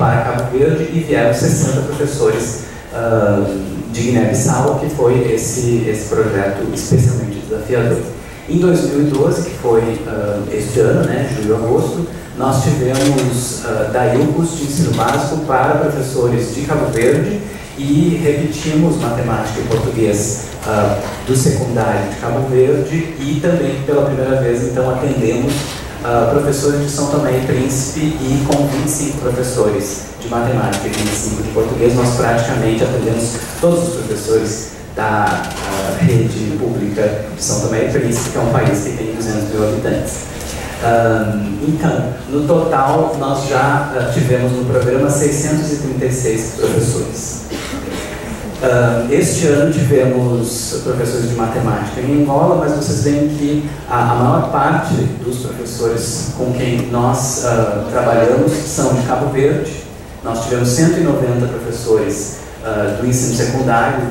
para Cabo Verde e vieram 60 professores de Guiné-Bissau, que foi esse projeto especialmente desafiador. Em 2012, que foi este ano, né, julho e agosto, nós tivemos DAIUCos de ensino básico para professores de Cabo Verde e repetimos matemática e português do secundário de Cabo Verde e também, pela primeira vez, então, atendemos professores de São Tomé e Príncipe e com 25 professores de matemática e 25 de português, nós praticamente atendemos todos os professores da rede pública de São Tomé e Príncipe, que é um país que tem 200 mil habitantes. Então, no total, nós já tivemos no programa 636 professores. Este ano tivemos professores de matemática em Angola, mas vocês veem que a maior parte dos professores com quem nós trabalhamos são de Cabo Verde. Nós tivemos 190 professores do ensino secundário,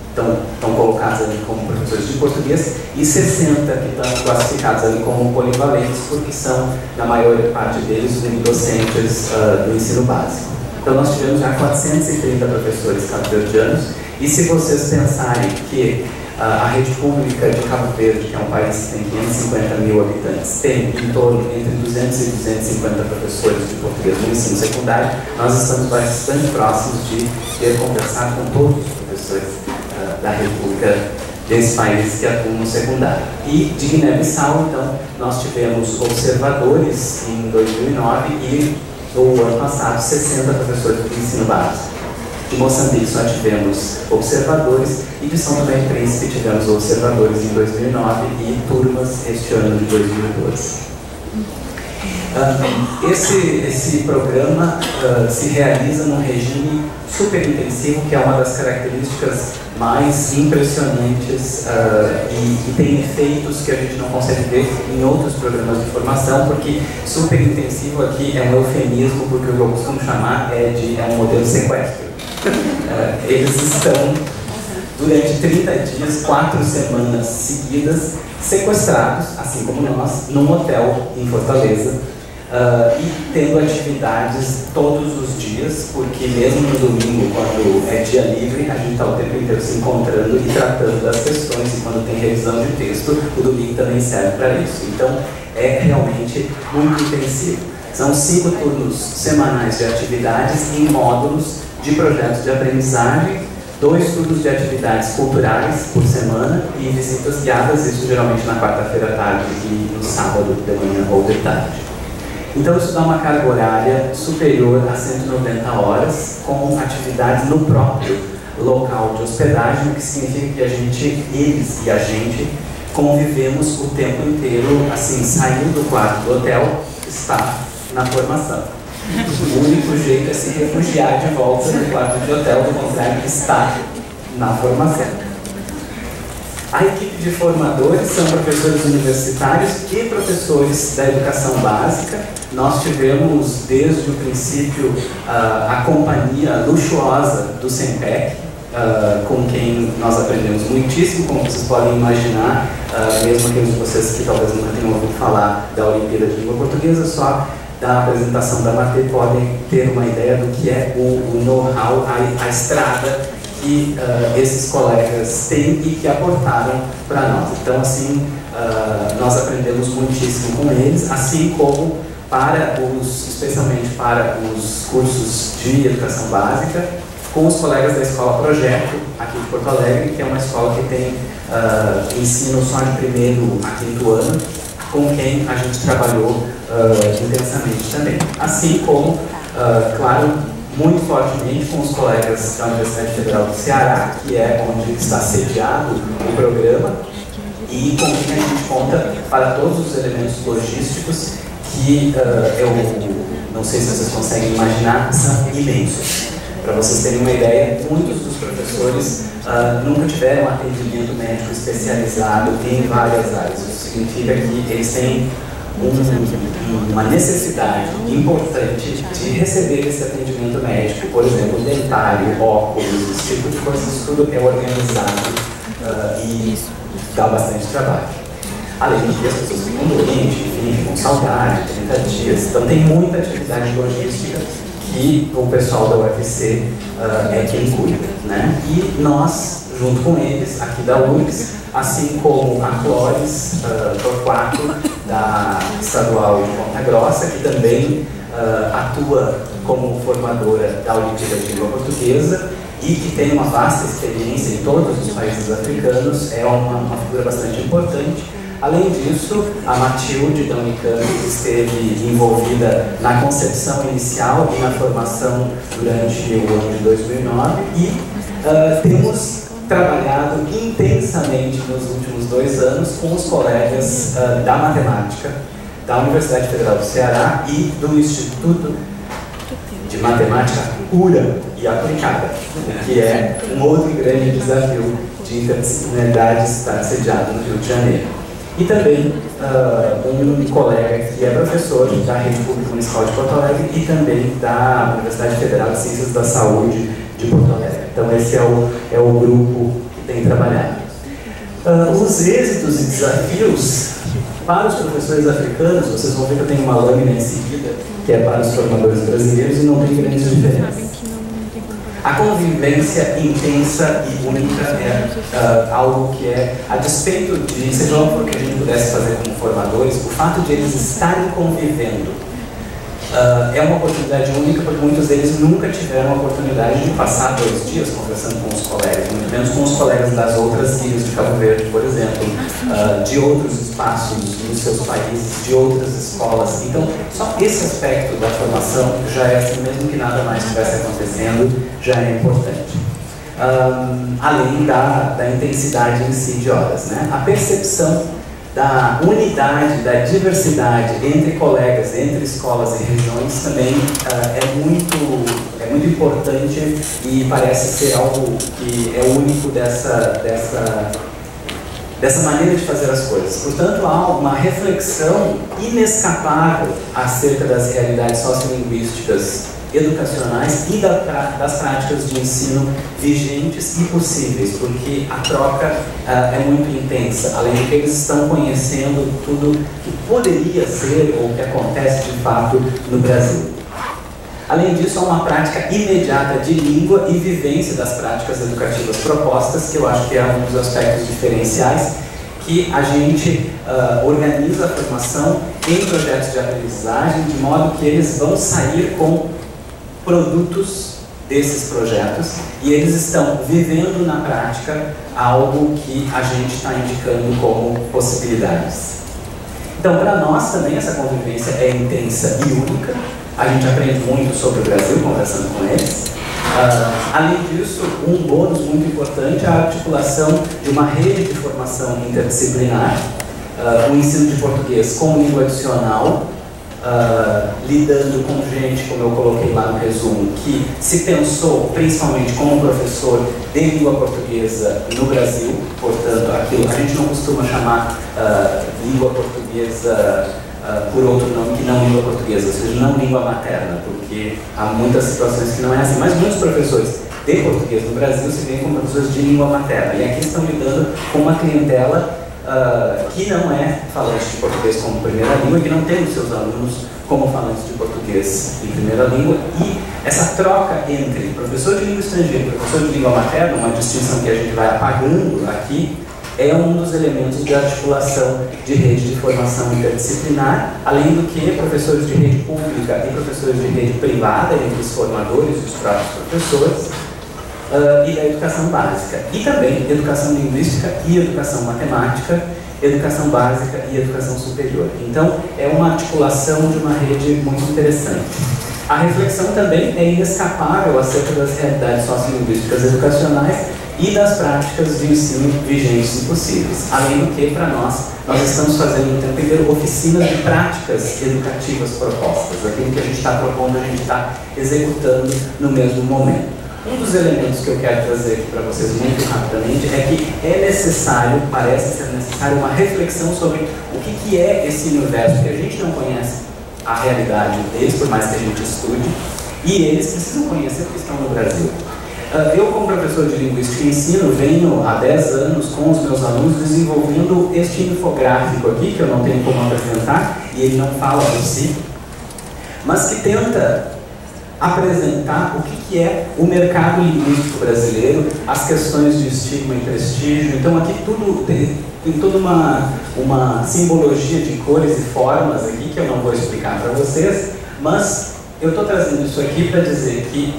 estão colocados ali como professores de português, e 60 que estão classificados ali como polivalentes, porque são, na maior parte deles, docentes do ensino básico. Então nós tivemos já 430 professores cabo-verdianos, e se vocês pensarem que a rede pública de Cabo Verde, que é um país que tem 550 mil habitantes, tem em torno entre 200 e 250 professores de português no ensino secundário, nós estamos bastante próximos de ter conversado com todos os professores da República desse país que atuam no secundário. E de Guiné-Bissau, então, nós tivemos observadores em 2009 e no ano passado 60 professores do ensino básico. De Moçambique só tivemos observadores e de São Tomé e Príncipe tivemos observadores em 2009 e turmas este ano de 2012. Esse programa se realiza num regime super intensivo, que é uma das características mais impressionantes e tem efeitos que a gente não consegue ver em outros programas de formação, porque super intensivo aqui é um eufemismo, porque o que eu costumo chamar é um modelo sequestro. Eles estão durante 30 dias, 4 semanas seguidas, sequestrados, assim como nós, num hotel em Fortaleza, e tendo atividades todos os dias, porque mesmo no domingo, quando é dia livre, a gente está o tempo inteiro se encontrando e tratando das questões, e quando tem revisão de texto, o domingo também serve para isso. Então, é realmente muito intensivo. São 5 turnos semanais de atividades em módulos de projetos de aprendizagem, 2 turnos de atividades culturais por semana e visitas guiadas, isso geralmente na quarta-feira à tarde e no sábado de manhã ou de tarde. Então isso dá uma carga horária superior a 190 horas, com atividades no próprio local de hospedagem, o que significa que eles e a gente convivemos o tempo inteiro, assim, saindo do quarto do hotel, está na formação. O único jeito é se refugiar de volta no quarto de hotel, do contrário, está na formação. A equipe de formadores são professores universitários e professores da educação básica. Nós tivemos, desde o princípio, a companhia luxuosa do SEMPEC, com quem nós aprendemos muitíssimo, como vocês podem imaginar, mesmo aqueles de vocês que talvez nunca tenham ouvido falar da Olimpíada de Língua Portuguesa, só da apresentação da Matê podem ter uma ideia do que é o know-how, a estrada que esses colegas têm e que aportaram para nós. Então, assim, nós aprendemos muitíssimo com eles, assim como especialmente para os cursos de educação básica, com os colegas da Escola Projeto, aqui de Porto Alegre, que é uma escola que tem ensino só de 1º a 5º ano, com quem a gente trabalhou intensamente também. Assim como, claro, muito fortemente com os colegas da Universidade Federal do Ceará, que é onde está sediado o programa, e com quem a gente conta para todos os elementos logísticos que eu não sei se vocês conseguem imaginar, são imensos. Para vocês terem uma ideia, muitos dos professores nunca tiveram atendimento médico especializado em várias áreas. Isso significa que eles têm uma necessidade importante de receber esse atendimento médico, por exemplo, dentário, óculos, esse tipo de coisa, isso tudo é organizado e dá bastante trabalho. Além de que as pessoas ficam doentes, enfim, ficam saudáveis, 30 dias, então tem muita atividade logística que o pessoal da UFC é quem cuida, né? E nós, junto com eles, aqui da URGS, assim como a Clóris Torquato, da Estadual de Ponta Grossa, que também atua como formadora da Olimpíada de Língua Portuguesa e que tem uma vasta experiência em todos os países africanos, é uma figura bastante importante. Além disso, a Matilde da Unicamp esteve envolvida na concepção inicial e na formação durante o ano de 2009 e temos trabalhado intensamente nos últimos 2 anos com os colegas da matemática da Universidade Federal do Ceará e do Instituto de Matemática Pura e Aplicada, que é um outro grande desafio de interdisciplinaridade estar sediado no Rio de Janeiro. E também um colega que é professor da Rede Pública Municipal de Porto Alegre e também da Universidade Federal de Ciências da Saúde de Porto Alegre. Então esse é o grupo que tem trabalhado. Os êxitos e desafios para os professores africanos, vocês vão ver que eu tenho uma lâmina em seguida, que é para os formadores brasileiros, e não tem grandes diferenças. A convivência intensa e única é algo que é, a despeito de, seja lá o que a gente pudesse fazer como formadores, o fato de eles estarem convivendo é uma oportunidade única, porque muitos deles nunca tiveram a oportunidade de passar 2 dias conversando com os colegas, muito menos com os colegas das outras ilhas de Cabo Verde, por exemplo, de outros espaços nos seus países, de outras escolas. Então, só esse aspecto da formação já é assim, mesmo que nada mais estivesse acontecendo, já é importante. Além da intensidade em si de horas, né? A percepção da unidade, da diversidade entre colegas, entre escolas e regiões também é muito importante e parece ser algo que é único dessa maneira de fazer as coisas. Portanto, há uma reflexão inescapável acerca das realidades sociolinguísticas educacionais e das práticas de ensino vigentes e possíveis, porque a troca é muito intensa, além de que eles estão conhecendo tudo que poderia ser ou que acontece de fato no Brasil. Além disso, há uma prática imediata de língua e vivência das práticas educativas propostas, que eu acho que é um dos aspectos diferenciais, que a gente organiza a formação em projetos de aprendizagem, de modo que eles vão sair com produtos desses projetos e eles estão vivendo na prática algo que a gente está indicando como possibilidades. Então, para nós também essa convivência é intensa e única. A gente aprende muito sobre o Brasil conversando com eles. Além disso, um bônus muito importante é a articulação de uma rede de formação interdisciplinar, o ensino de português como língua adicional, lidando com gente, como eu coloquei lá no resumo, que se pensou principalmente como professor de língua portuguesa no Brasil, portanto, aquilo a gente não costuma chamar língua portuguesa por outro nome que não língua portuguesa, ou seja, não língua materna, porque há muitas situações que não é assim, mas muitos professores de português no Brasil se veem como professores de língua materna, e aqui estão lidando com uma clientela que não é falante de português como primeira língua, que não tem os seus alunos como falantes de português em primeira língua, e essa troca entre professor de língua estrangeira e professor de língua materna, uma distinção que a gente vai apagando aqui, é um dos elementos de articulação de rede de formação interdisciplinar, além do que professores de rede pública e professores de rede privada, entre os formadores e os próprios professores, e da educação básica. E também educação linguística e educação matemática, educação básica e educação superior. Então, é uma articulação de uma rede muito interessante. A reflexão também é inescapável acerca das realidades sociolinguísticas educacionais e das práticas de ensino vigentes e possíveis. Além do que, para nós estamos fazendo o tempo inteiro oficinas de práticas educativas propostas. Aquilo que a gente está propondo, a gente está executando no mesmo momento. Um dos elementos que eu quero trazer aqui para vocês muito rapidamente é que é necessário, parece ser necessário, uma reflexão sobre o que é esse universo, que a gente não conhece a realidade deles, por mais que a gente estude, e eles precisam conhecer porque estão no Brasil. Eu, como professor de linguística e ensino, venho há 10 anos com os meus alunos desenvolvendo este infográfico aqui, que eu não tenho como apresentar, e ele não fala por si, mas que tenta apresentar o que é o mercado linguístico brasileiro, as questões de estigma e prestígio. Então aqui tudo tem toda uma simbologia de cores e formas aqui que eu não vou explicar para vocês, mas eu estou trazendo isso aqui para dizer que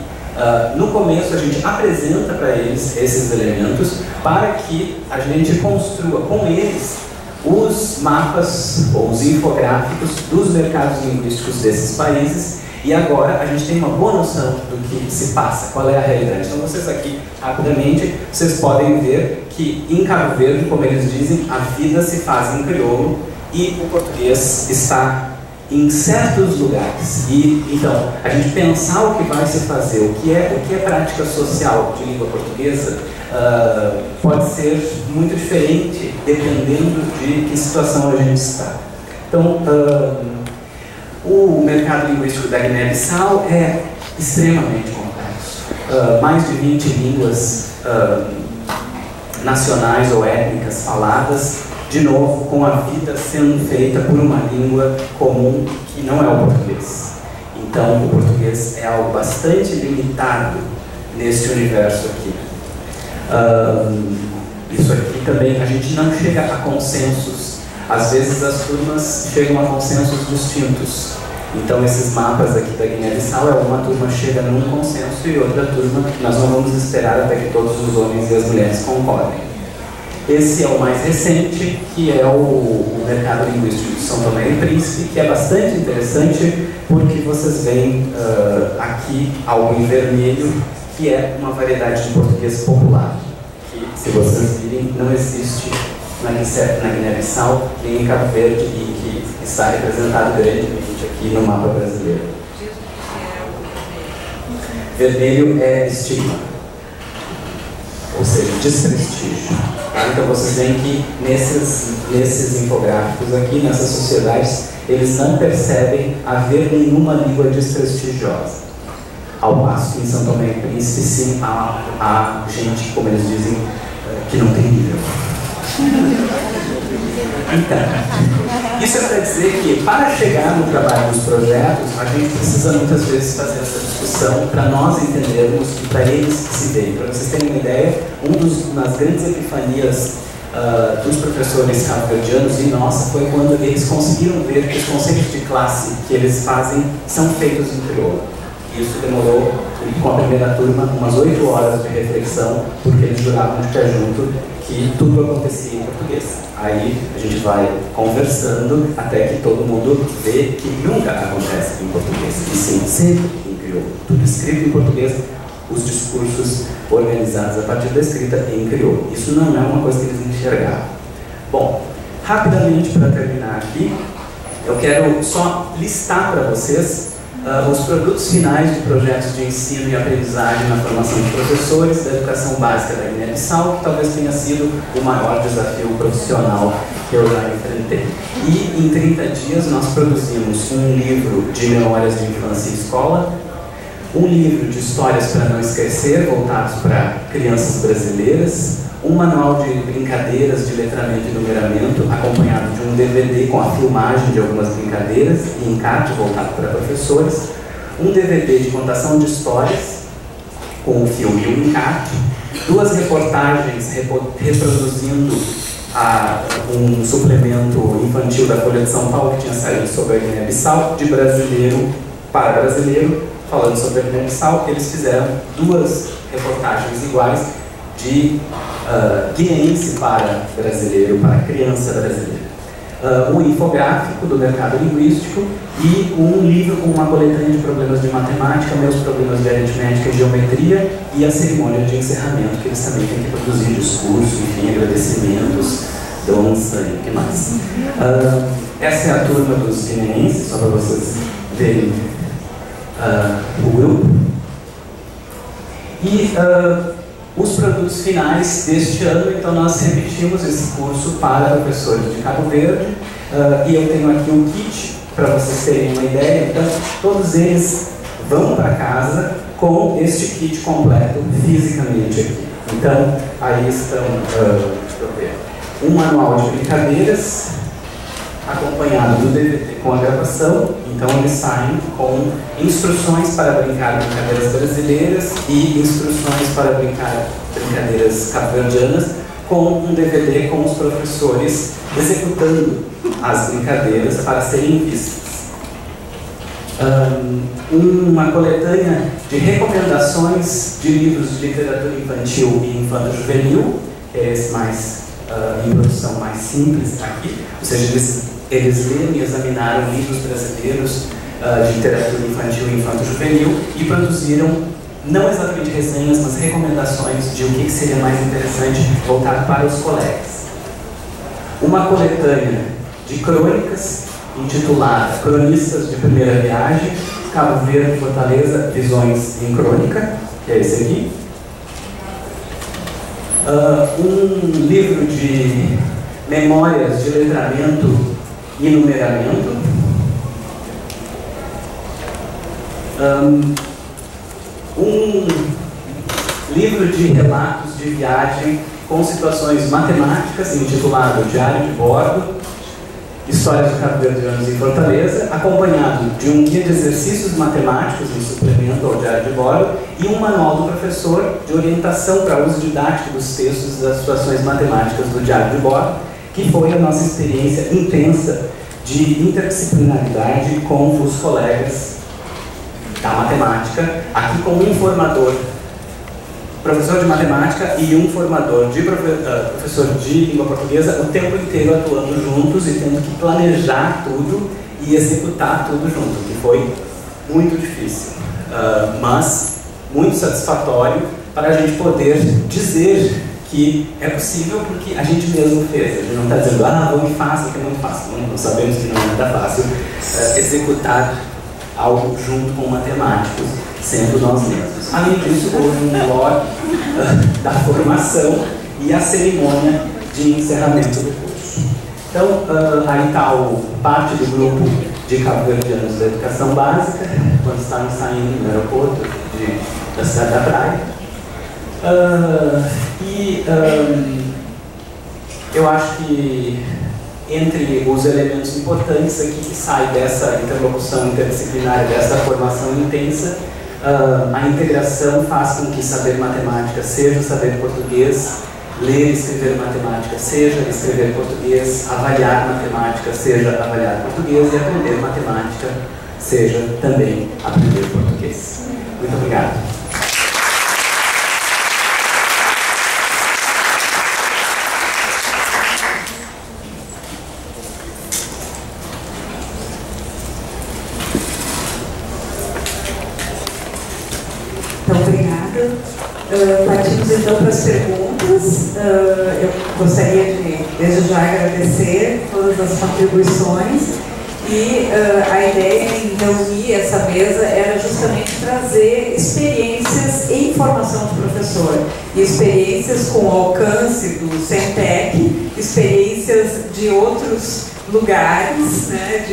no começo a gente apresenta para eles esses elementos para que a gente construa com eles os mapas ou os infográficos dos mercados linguísticos desses países. E agora a gente tem uma boa noção do que se passa, qual é a realidade. Então vocês aqui, rapidamente, vocês podem ver que em Cabo Verde, como eles dizem, a vida se faz em crioulo e o português está em certos lugares. E então, a gente pensar o que vai se fazer, o que é prática social de língua portuguesa, pode ser muito diferente dependendo de que situação a gente está. Então, o mercado linguístico da Guiné-Bissau é extremamente complexo. Mais de 20 línguas nacionais ou étnicas faladas, de novo, com a vida sendo feita por uma língua comum que não é o português. Então, o português é algo bastante limitado neste universo aqui. Isso aqui também, a gente não chega a consensos. Às vezes as turmas chegam a consensos distintos. Então esses mapas aqui da Guiné-Bissau, uma turma chega num consenso e outra turma, nós não vamos esperar até que todos os homens e as mulheres concordem. Esse é o mais recente, que é o mercado linguístico de São Tomé e Príncipe, que é bastante interessante porque vocês veem aqui algo em vermelho, que é uma variedade de português popular, que, se vocês virem, não existe na Guiné-Bissau, nem em Cabo Verde, e que está representado grandemente aqui no mapa brasileiro. Vermelho é estigma, ou seja, desprestígio. Então vocês veem que nesses infográficos aqui, nessas sociedades, eles não percebem haver nenhuma língua desprestigiosa. Ao passo que em São Tomé e Príncipe, sim, há gente, como eles dizem, que não tem nível. Então, isso é para dizer que, para chegar no trabalho dos projetos, a gente precisa muitas vezes fazer essa discussão para nós entendermos e para eles se verem. Para vocês terem uma ideia, das grandes epifanias dos professores cabo-verdianos e nossa foi quando eles conseguiram ver que os conceitos de classe que eles fazem são feitos em crioulo. Isso demorou, com a primeira turma, umas 8 horas de reflexão, porque eles juravam de pé junto que tudo acontecia em português. Aí a gente vai conversando até que todo mundo vê que nunca acontece em português, e sim, sempre em crioulo. Tudo escrito em português, os discursos organizados a partir da escrita em crioulo. Isso não é uma coisa que eles enxergavam. Bom, rapidamente para terminar aqui, eu quero só listar para vocês os produtos finais de projetos de ensino e aprendizagem na formação de professores da educação básica da Guiné-Bissau, que talvez tenha sido o maior desafio profissional que eu já enfrentei. E em 30 dias nós produzimos um livro de memórias de infância e escola, um livro de histórias para não esquecer, voltados para crianças brasileiras, um manual de brincadeiras de letramento e numeramento, acompanhado de um DVD com a filmagem de algumas brincadeiras e encarte voltado para professores, um DVD de contação de histórias com o filme e o encarte, 2 reportagens reproduzindo um suplemento infantil da Folha de São Paulo que tinha saído sobre a Guiné-Bissau, de brasileiro para brasileiro, falando sobre a Guiné-Bissau. Eles fizeram 2 reportagens iguais de guineense para brasileiro, para criança brasileira. Um infográfico do mercado linguístico e um livro com uma coletânea de problemas de matemática, meus problemas de aritmética e geometria, e a cerimônia de encerramento, que eles também têm que produzir discurso, enfim, agradecimentos, dança e o que mais. Essa é a turma dos guineenses, só para vocês verem o grupo. E os produtos finais deste ano, então nós repetimos esse curso para professores de Cabo Verde, e eu tenho aqui um kit para vocês terem uma ideia. Então todos eles vão para casa com este kit completo fisicamente aqui. Então aí estão, deixa eu ver, um manual de brincadeiras, acompanhado do DVD com a gravação. Então eles saem com instruções para brincar brincadeiras brasileiras e instruções para brincar brincadeiras cabo-verdianas, com um DVD com os professores executando as brincadeiras para serem vistas. Uma coletânea de recomendações de livros de literatura infantil e infanto-juvenil, esse mais em produção mais simples aqui, ou seja, eles leram e examinaram livros brasileiros de literatura infantil e infanto-juvenil e produziram não exatamente resenhas, mas recomendações de o que seria mais interessante voltar para os colegas. Uma coletânea de crônicas intitulada Cronistas de Primeira Viagem, Cabo Verde, Fortaleza, Visões em Crônica, que é esse aqui. Um livro de memórias de letramento e numeramento. Um livro de relatos de viagem com situações matemáticas, intitulado Diário de Bordo, Histórias de Cabo-Verdianos em Fortaleza, acompanhado de um guia de exercícios matemáticos em suplemento ao Diário de Bordo e um manual do professor de orientação para uso didático dos textos das situações matemáticas do Diário de Bordo, que foi a nossa experiência intensa de interdisciplinaridade com os colegas da matemática, aqui com um formador, professor de matemática e um formador de professor de língua portuguesa, o tempo inteiro atuando juntos e tendo que planejar tudo e executar tudo junto, que foi muito difícil, mas muito satisfatório para a gente poder dizer que é possível porque a gente mesmo fez. A gente não está dizendo, vamos fácil, que é muito fácil. Não sabemos que não é nada fácil executar algo junto com matemáticos, sendo nós mesmos. Além disso, houve um blog da formação e a cerimônia de encerramento do curso. Então, aí está parte do grupo de cabo-verdianos da educação básica, quando estavam saindo do aeroporto da cidade da Praia. Eu acho que entre os elementos importantes aqui que sai dessa interlocução interdisciplinar, dessa formação intensa, a integração faz com que saber matemática seja saber português, ler e escrever matemática seja escrever português, avaliar matemática seja avaliar português e aprender matemática seja também aprender português. Muito obrigado. Então, obrigada. Partimos então para as perguntas. Eu gostaria de, desde já, agradecer todas as contribuições e a ideia em reunir essa mesa era justamente trazer experiências em formação de professor, e experiências com alcance do Centec, experiências de outros lugares, né,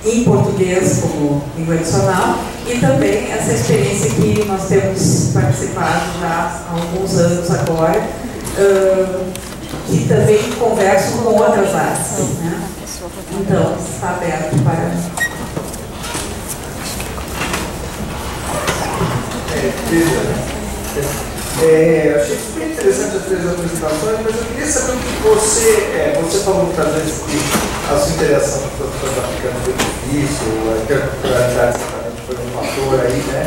em português como língua adicional, e também essa experiência que nós temos participado já há alguns anos agora, que também conversam com outras áreas, né? Então, está aberto para... Achei super interessante as três apresentações, mas eu queria saber o que você falou muitas vezes que a sua interação com os professores africanos foi difícil, a interculturalidade certamente foi um fator aí, né?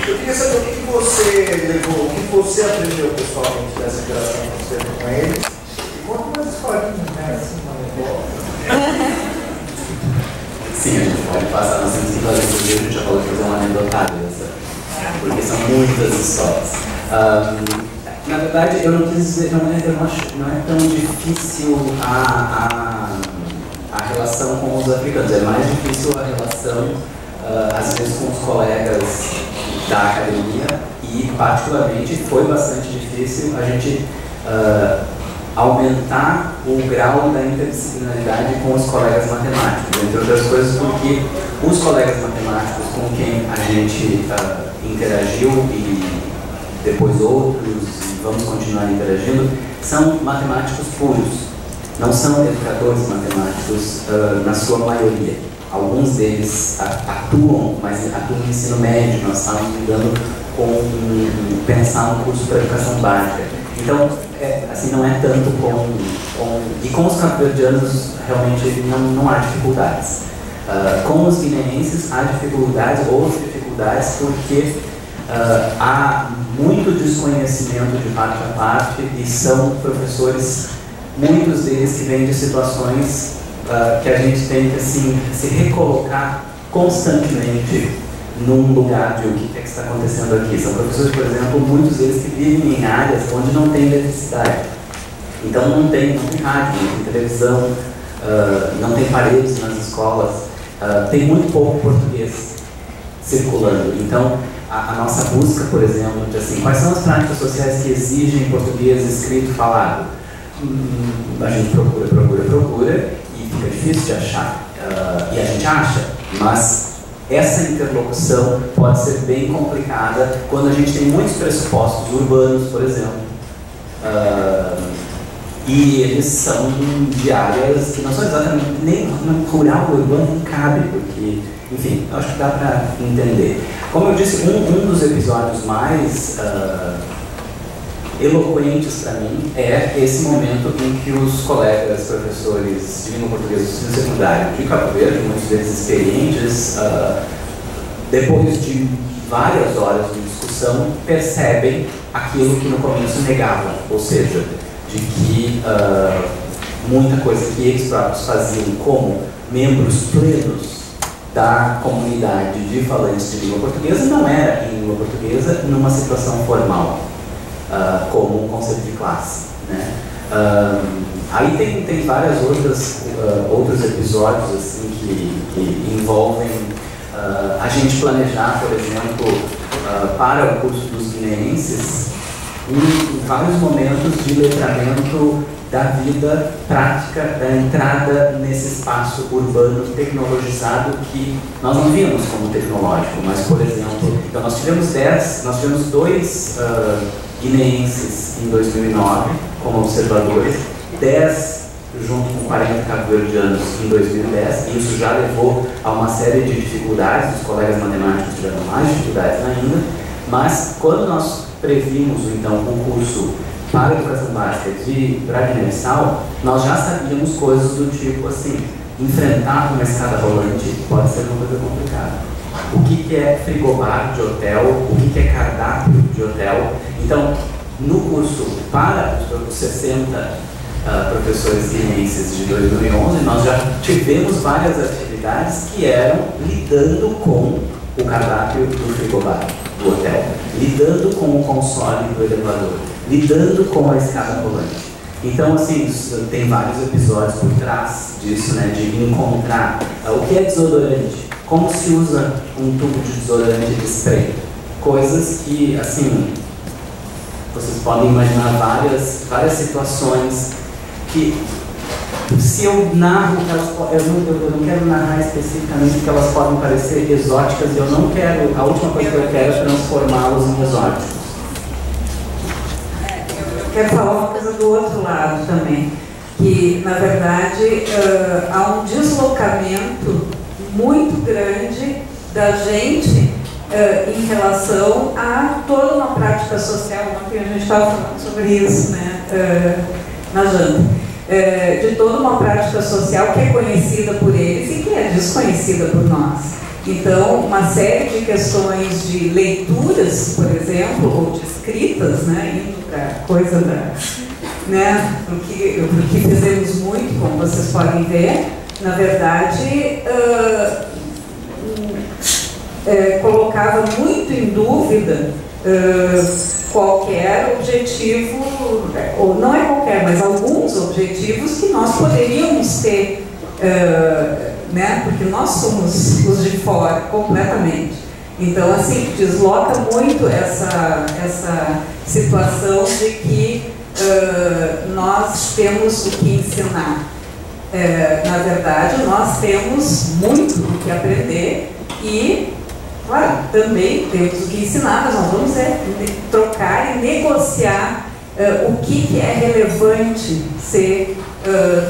Eu queria saber o que você levou, o que você aprendeu pessoalmente dessa interação que você teve com eles, e conta umas historinhas, né? Assim, Sim, a gente pode passar, nós temos que fazer isso, a gente já falou de fazer uma anedotária, porque são muitas histórias. Na verdade, eu não quis dizer, não é tão difícil a relação com os africanos, é mais difícil a relação, às vezes, com os colegas da academia, e particularmente foi bastante difícil a gente aumentar o grau da interdisciplinaridade com os colegas matemáticos, entre outras coisas porque os colegas matemáticos com quem a gente interagiu e depois outros, e vamos continuar interagindo, são matemáticos puros. não são educadores matemáticos na sua maioria. Alguns deles atuam, mas atuam no ensino médio. Nós estamos lidando com pensar um curso para educação básica. Então, assim, não é tanto e com os cabo-verdianos realmente não há dificuldades. Com os guineenses há dificuldades, houve dificuldades porque há muito desconhecimento de parte a parte e são professores, muitos deles que vêm de situações que a gente tem que assim, se recolocar constantemente num lugar de o que é que está acontecendo aqui. São professores, por exemplo, muitos deles que vivem em áreas onde não tem eletricidade. Então não tem rádio, não tem televisão, não tem paredes nas escolas, tem muito pouco português circulando. Então a nossa busca, por exemplo, de assim, quais são as práticas sociais que exigem português escrito e falado? A gente procura e fica difícil de achar. E a gente acha, mas essa interlocução pode ser bem complicada quando a gente tem muitos pressupostos urbanos, por exemplo, e eles são de áreas que não são exatamente, nem rural ou urbano não cabe, porque, enfim, eu acho que dá para entender. Como eu disse, um dos episódios mais eloquentes para mim é esse momento em que os colegas professores de língua portuguesa do ensino secundário de Cabo Verde, muitos deles experientes, depois de várias horas de discussão, percebem aquilo que no começo negavam, ou seja, de que muita coisa que eles próprios faziam como membros plenos da comunidade de falantes de língua portuguesa não era em língua portuguesa numa situação formal, como um conceito de classe, né? Aí tem várias outros episódios assim, que envolvem a gente planejar, por exemplo, para o curso dos guineenses, em vários momentos de letramento da vida prática, da entrada nesse espaço urbano tecnologizado que nós não víamos como tecnológico, mas, por exemplo, então nós tivemos 2 guineenses em 2009 como observadores, 10 junto com 40 cabo-verdianos em 2010, e isso já levou a uma série de dificuldades, os colegas matemáticos tiveram mais dificuldades ainda, mas quando nós previmos então um curso para a educação básica para Guiné-Bissau, nós já sabíamos coisas do tipo assim, enfrentar uma escada rolante pode ser uma coisa complicada. O que é frigobar de hotel, o que é cardápio de hotel. Então, no curso para os 60 professores guineenses de 2011, nós já tivemos várias atividades que eram lidando com o cardápio do frigobar do hotel, lidando com o console do elevador, lidando com a escada rolante. Então, assim, tem vários episódios por trás disso, né, de encontrar o que é desodorante, como se usa um tubo de desodorante de spray, coisas que, assim, vocês podem imaginar várias situações que, se eu narro, eu não quero narrar especificamente porque elas podem parecer exóticas e eu não quero, a última coisa que eu quero é transformá-los em exóticos. Eu quero falar uma coisa do outro lado também, que na verdade há um deslocamento muito grande da gente em relação a toda uma prática social. Ontem a gente estava falando sobre isso, né, na janta. De toda uma prática social que é conhecida por eles e que é desconhecida por nós. Então, uma série de questões de leituras, por exemplo, ou de escritas, né, indo para a coisa né, porque fizemos muito, como vocês podem ver, na verdade, colocava muito em dúvida qualquer objetivo, ou não é qualquer, mas alguns objetivos que nós poderíamos ter, né, porque nós somos os de fora, completamente. Então, assim, desloca muito essa situação de que nós temos o que ensinar. Na verdade, nós temos muito o que aprender e, claro, também temos o que ensinar, mas nós vamos trocar e negociar o que é relevante ser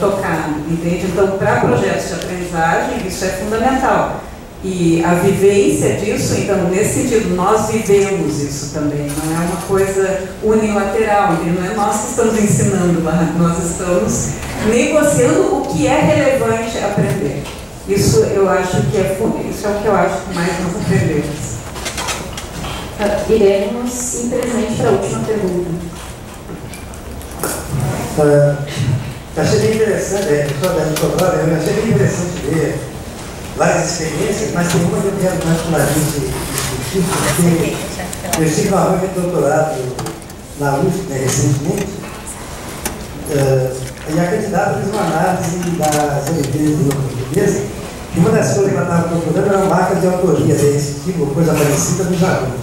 tocado, entende? Então, para projetos de aprendizagem, isso é fundamental. E a vivência disso, então, nesse sentido, nós vivemos isso também, não é uma coisa unilateral, entende? Não é nós que estamos ensinando lá, nós estamos negociando o que é relevante aprender. Isso eu acho que isso é o que eu acho que mais nós aprendemos. Iremos em presente para a última pergunta. Achei bem interessante, eu achei bem interessante ver várias experiências, mas tem uma que eu quero particularmente discutir, porque eu estive uma de doutorado na USP recentemente, e a candidata fez uma análise das Olimpíadas de língua portuguesa, e uma das coisas que ela estava procurando eram marcas de autoria desse tipo, coisa parecida dos alunos.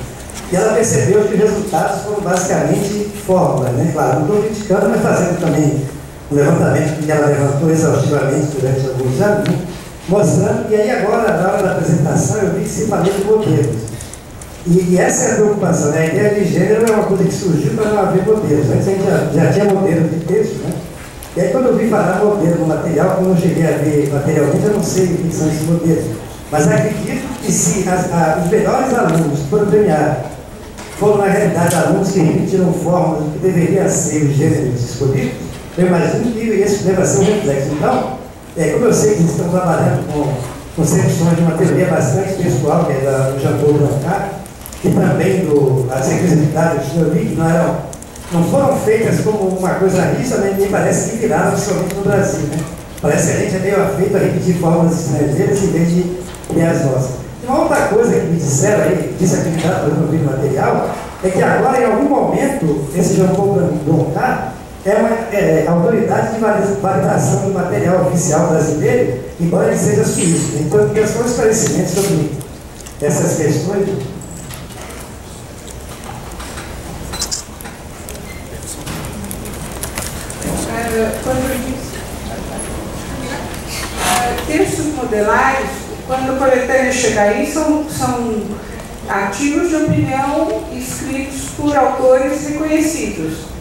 E ela percebeu que os resultados foram basicamente fórmulas, né? Claro, não estou criticando, mas fazendo também um levantamento que ela levantou exaustivamente durante alguns anos, né? Mostrando, e aí agora, na hora da apresentação, eu vi que se falou de modelos. E essa é a preocupação, né? A ideia de gênero é uma coisa que surgiu para não haver modelos. Antes a gente já tinha modelos de texto, né? E aí quando eu vi falar modelo no material, quando eu cheguei a ver materialmente, eu não sei o que são esses modelos. Mas acredito que se os melhores alunos que foram premiados foram, na realidade, alunos que repetiram fórmulas do que deveria ser os gêneros escolhidos, eu imagino que isso deva ser um reflexo. Então, como eu sei que eles estão trabalhando com concepções de uma teoria bastante pessoal, que é do Jean-Paul Blancat, e também das requisitividades do Sr. que não foram feitas como uma coisa rígida, mas me parece que viraram somente no Brasil, né? Parece que a gente é meio afeito a repetir fórmulas estrangeiras em vez de ter as nossas. Uma outra coisa que me disseram aí, disse a candidata para o vídeo material, é que agora, em algum momento, esse Jean-Paul Blancat é uma autoridade de validação do material oficial brasileiro, embora ele seja suíço. Então, eu queria só um esclarecimento sobre essas questões. Textos modelares, quando a coletânea chega aí, são artigos de opinião escritos por autores reconhecidos.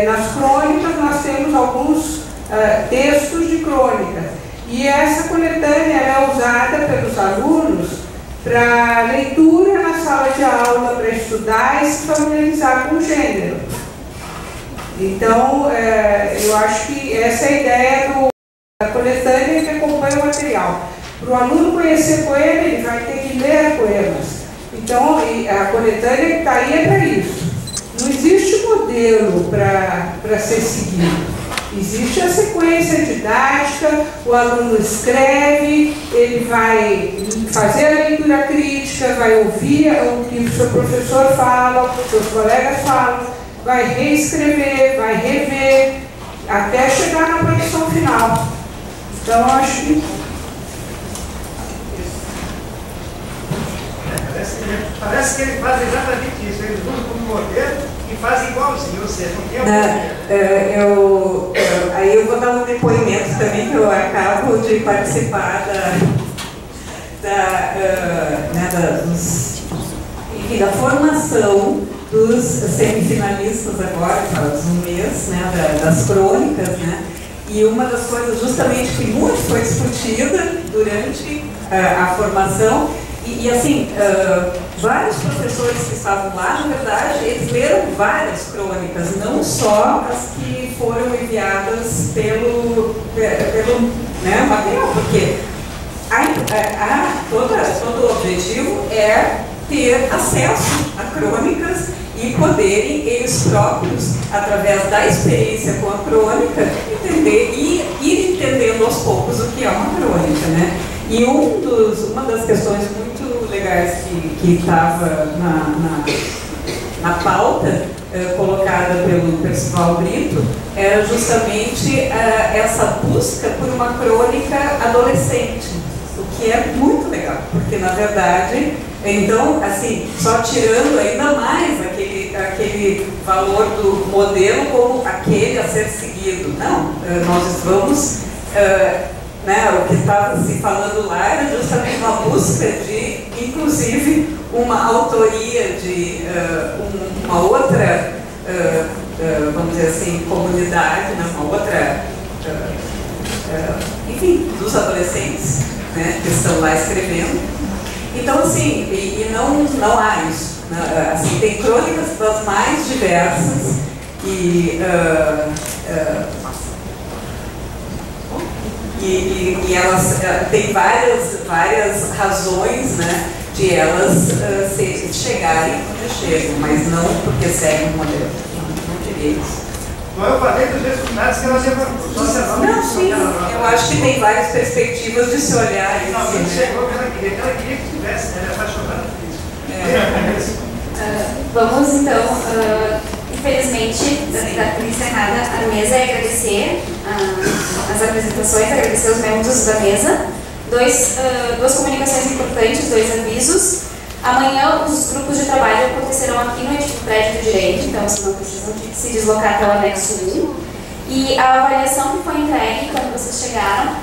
Nas crônicas nós temos alguns textos de crônica. E essa coletânea é usada pelos alunos para leitura na sala de aula, para estudar e se familiarizar com o gênero. Então, eu acho que essa é a ideia da coletânea que acompanha o material. Para o aluno conhecer poema, ele vai ter que ler poemas. Então, a coletânea que está aí é para isso. Não existe modelo para ser seguido. Existe a sequência didática, o aluno escreve, ele vai fazer a leitura crítica, vai ouvir o que o seu professor fala, o que os seus colegas falam, vai reescrever, vai rever, até chegar na produção final. Então, eu acho que... Parece que eles fazem exatamente isso, eles usam como modelo e fazem igualzinho, ou seja, não tem modelo. Aí eu vou dar um depoimento também, que eu acabo de participar da formação dos semifinalistas agora, faz um mês, né, das crônicas, né? E uma das coisas justamente que muito foi discutida durante a formação, e assim, vários professores que estavam lá, na verdade, eles leram várias crônicas, não só as que foram enviadas pelo material, porque todo o objetivo é ter acesso a crônicas e poderem eles próprios, através da experiência com a crônica, entender e ir entendendo aos poucos o que é uma crônica, né? E uma das questões muito legais que estava na pauta colocada pelo Percival Brito era justamente essa busca por uma crônica adolescente, o que é muito legal, porque na verdade, então, assim, só tirando ainda mais aquele valor do modelo como aquele a ser seguido. Não, nós vamos... o que estava se falando lá era justamente uma busca de, inclusive, uma autoria de uma outra, vamos dizer assim, comunidade, né? Uma outra enfim, dos adolescentes, né, que estão lá escrevendo. Então, assim, e não há isso. Né? Assim, tem crônicas das mais diversas e elas têm várias razões, né, de elas chegarem onde chegam, mas não porque seguem um modelo. Não diria isso. Eu falei dos resultados que elas levantou. Não, sim, eu acho que tem várias perspectivas de se olhar isso. Não, você chegou que ela queria que tivesse, né? Ela está apaixonada por isso. Vamos então, infelizmente, dar por encerrada a mesa e agradecer as apresentações, agradecer os membros da mesa. Duas comunicações importantes, 2 avisos. Amanhã os grupos de trabalho acontecerão aqui no prédio do Direito, então vocês não precisam se deslocar até o anexo 1. E a avaliação que foi entregue quando vocês chegaram,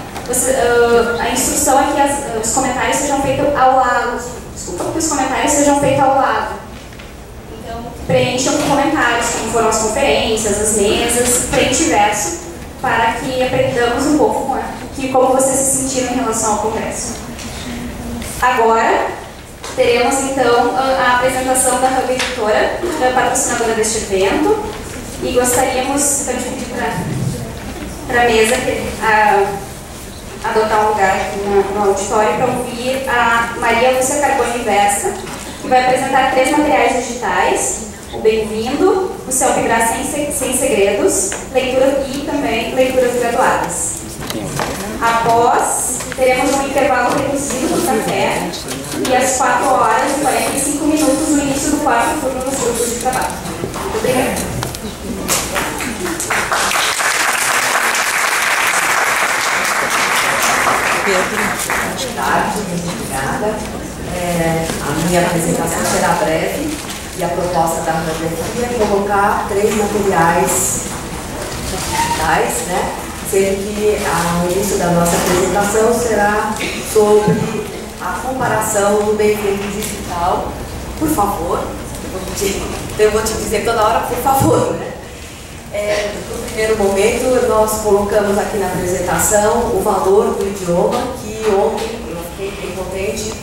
a instrução é que os comentários sejam feitos ao lado. Desculpa, que os comentários sejam feitos ao lado. Então, preencham com comentários, como foram as conferências, as mesas, frente e verso, para que aprendamos um pouco como vocês se sentiram em relação ao congresso. Agora, teremos então a apresentação da Hub Editora, patrocinadora deste evento, e gostaríamos então de pedir para a mesa adotar um lugar aqui no auditório para ouvir a Maria Lúcia Carbone Versa, que vai apresentar 3 materiais digitais: o Bem-vindo, o Self-Grá sem Segredos, leitura e também leituras graduadas. Após, teremos um intervalo reduzido do café e às 4h45 no início do 4º turno dos grupos de trabalho. Muito obrigada. Boa tarde, muito obrigada. A minha apresentação será breve e a proposta da Hub é colocar 3 materiais digitais, né? Sendo que o início da nossa apresentação será sobre a comparação do Bem-vindo digital. Por favor, eu vou te dizer toda hora, por favor, né? No primeiro momento, nós colocamos aqui na apresentação o valor do idioma, que ontem eu fiquei bem contente,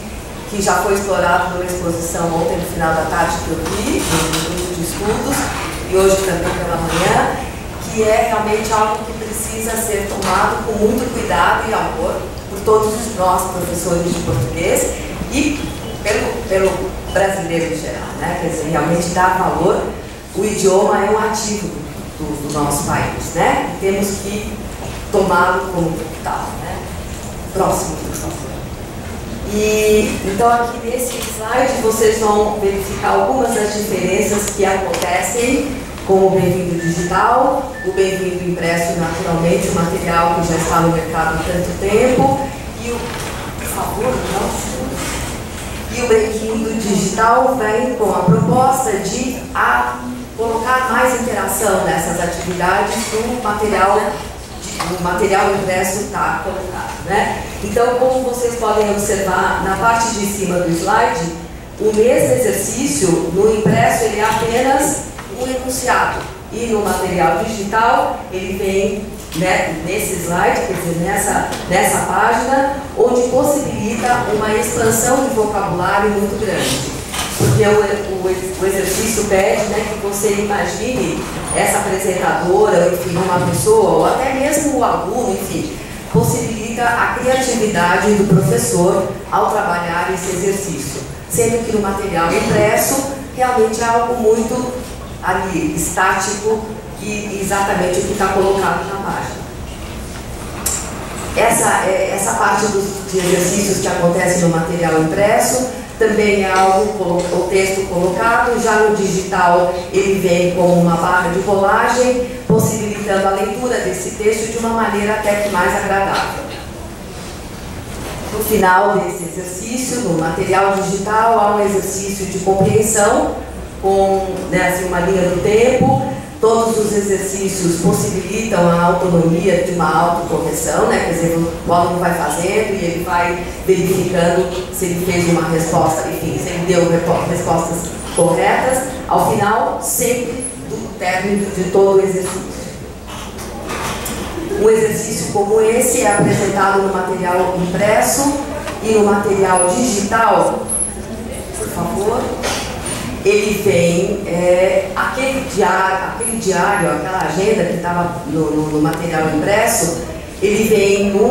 que já foi explorado numa exposição ontem no final da tarde que eu vi, no grupo de estudos, e hoje também pela manhã, que é realmente algo que precisa ser tomado com muito cuidado e amor por todos nós, professores de português, e pelo brasileiro em geral, né? Quer dizer, realmente dar valor. O idioma é um ativo do nosso país, né? E temos que tomá-lo como tal, né? Próximo, por favor. E então aqui nesse slide vocês vão verificar algumas das diferenças que acontecem com o Bem-vindo digital, o Bem-vindo impresso, naturalmente, o material que já está no mercado há tanto tempo, e o, por favor, não, e o Bem-vindo digital vem com a proposta de colocar mais interação nessas atividades do material impresso está colocado, né? Então, como vocês podem observar na parte de cima do slide, o mesmo exercício no impresso ele é apenas um enunciado, e no material digital ele vem, né, nesse slide, quer dizer, nessa página, onde possibilita uma expansão de vocabulário muito grande. Porque o exercício pede, né, que você imagine essa apresentadora, enfim, uma pessoa, ou até mesmo o aluno, enfim, possibilita a criatividade do professor ao trabalhar esse exercício. Sendo que no material impresso, realmente é algo muito ali, estático, e exatamente o que está colocado na página. Essa parte de exercícios que acontece no material impresso também é algo, o texto colocado. Já no digital ele vem como uma barra de rolagem, possibilitando a leitura desse texto de uma maneira até que mais agradável. No final desse exercício, no material digital, há um exercício de compreensão com, né, assim, uma linha do tempo. Todos os exercícios possibilitam a autonomia de uma autocorreção, né? Quer dizer, o aluno vai fazendo e ele vai verificando se ele fez uma resposta, enfim, se ele deu respostas corretas, ao final, sempre do término de todo o exercício. Um exercício como esse é apresentado no material impresso e no material digital. Por favor. Ele vem, aquele diário, aquela agenda que estava no material impresso, ele vem num